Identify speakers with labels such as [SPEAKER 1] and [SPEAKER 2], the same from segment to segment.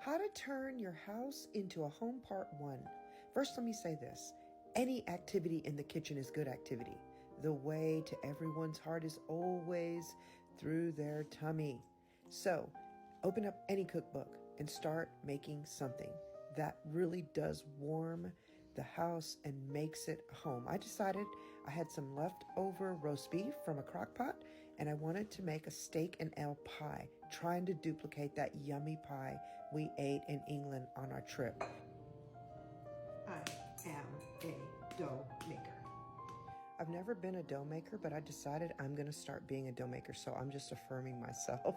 [SPEAKER 1] How to turn your house into a home, part 1. First, let me say this. Any activity in the kitchen is good activity. The way to everyone's heart is always through their tummy. So, open up any cookbook and start making something that really does warm the house and makes it home. I decided I had some leftover roast beef from a crock pot, and I wanted to make a steak and ale pie, trying to duplicate that yummy pie we ate in England on our trip. I am a dough maker. I've never been a dough maker, but I decided I'm going to start being a dough maker, so I'm just affirming myself.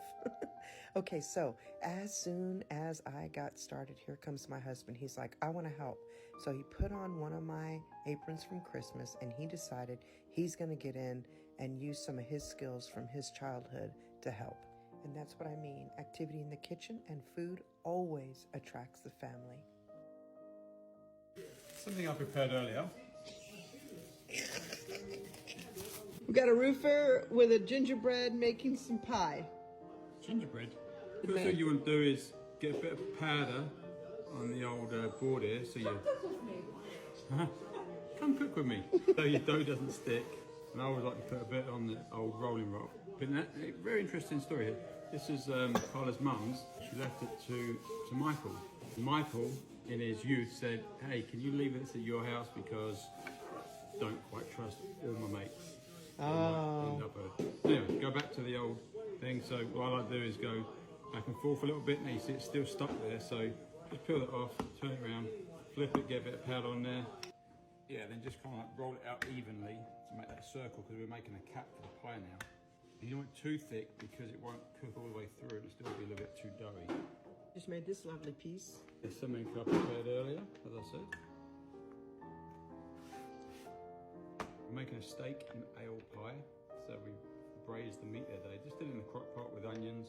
[SPEAKER 1] Okay, so as soon as I got started, here comes my husband. He's like, I want to help. So he put on one of my aprons from Christmas, and he decided he's going to get in and use some of his skills from his childhood to help. And that's what I mean. Activity in the kitchen and food always attracts the family.
[SPEAKER 2] Something I prepared earlier.
[SPEAKER 3] We got a roofer with a gingerbread making some pie.
[SPEAKER 2] Gingerbread. First thing you want to do is get a bit of powder on the old board here, so you come cook with me, so your dough doesn't stick. And I always like to put a bit on the old rolling rock. But very interesting story here. This is Carla's mum's. She left it to Michael. Michael, in his youth, said, "Hey, can you leave this at your house because I don't quite trust all my mates." Anyway, go back to the old thing. So what I like to do is go back and forth a little bit. Now you see it's still stuck there, so just peel it off, turn it around, flip it, get a bit of powder on there. Yeah, then just kind of like roll it out evenly to make that circle, because we're making a cap for the pie now. You don't want it too thick because it won't cook all the way through. It'll still be a little bit too doughy.
[SPEAKER 3] Just made this lovely piece.
[SPEAKER 2] There's something I prepared earlier, as I said. We're making a steak and ale pie. So we braised the meat the other day. Just did it in a crock pot with onions.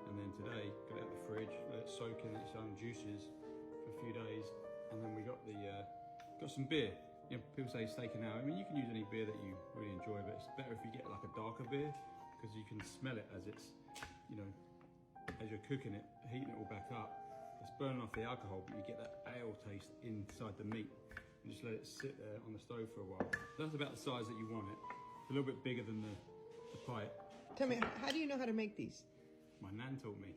[SPEAKER 2] And then today, got it out of the fridge, let it soak in its own juices for a few days. And then we got got some beer. You know, people say steak and ale. I mean, you can use any beer that you really enjoy, but it's better if you get like a darker beer, because you can smell it as it's, you know, as you're cooking it, heating it all back up. It's burning off the alcohol, but you get that ale taste inside the meat. And just let it sit there on the stove for a while. That's about the size that you want it. It's a little bit bigger than the pie.
[SPEAKER 3] Tell me, how do you know how to make these?
[SPEAKER 2] My nan taught me.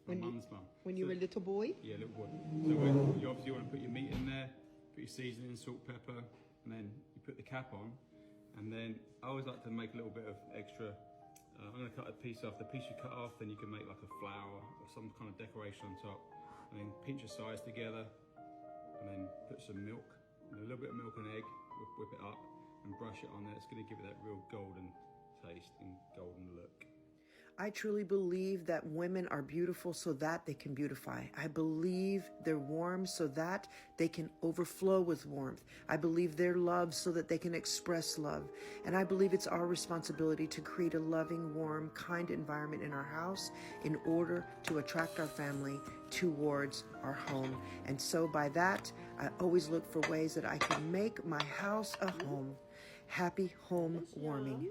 [SPEAKER 2] My mum's mum.
[SPEAKER 3] When you were a little boy?
[SPEAKER 2] Yeah, little boy. So you obviously want to put your meat in there, put your seasoning, salt, pepper, and then you put the cap on. And then I always like to make a little bit of extra. I'm going to cut a piece off. The piece you cut off, then you can make like a flower or some kind of decoration on top. And then pinch your sides together. And then put some milk, and a little bit of milk and egg, whip it up and brush it on there. It's going to give it that real golden taste and golden look.
[SPEAKER 1] I truly believe that women are beautiful so that they can beautify. I believe they're warm so that they can overflow with warmth. I believe they're loved so that they can express love. And I believe it's our responsibility to create a loving, warm, kind environment in our house in order to attract our family towards our home. And so by that, I always look for ways that I can make my house a home. Happy home warming.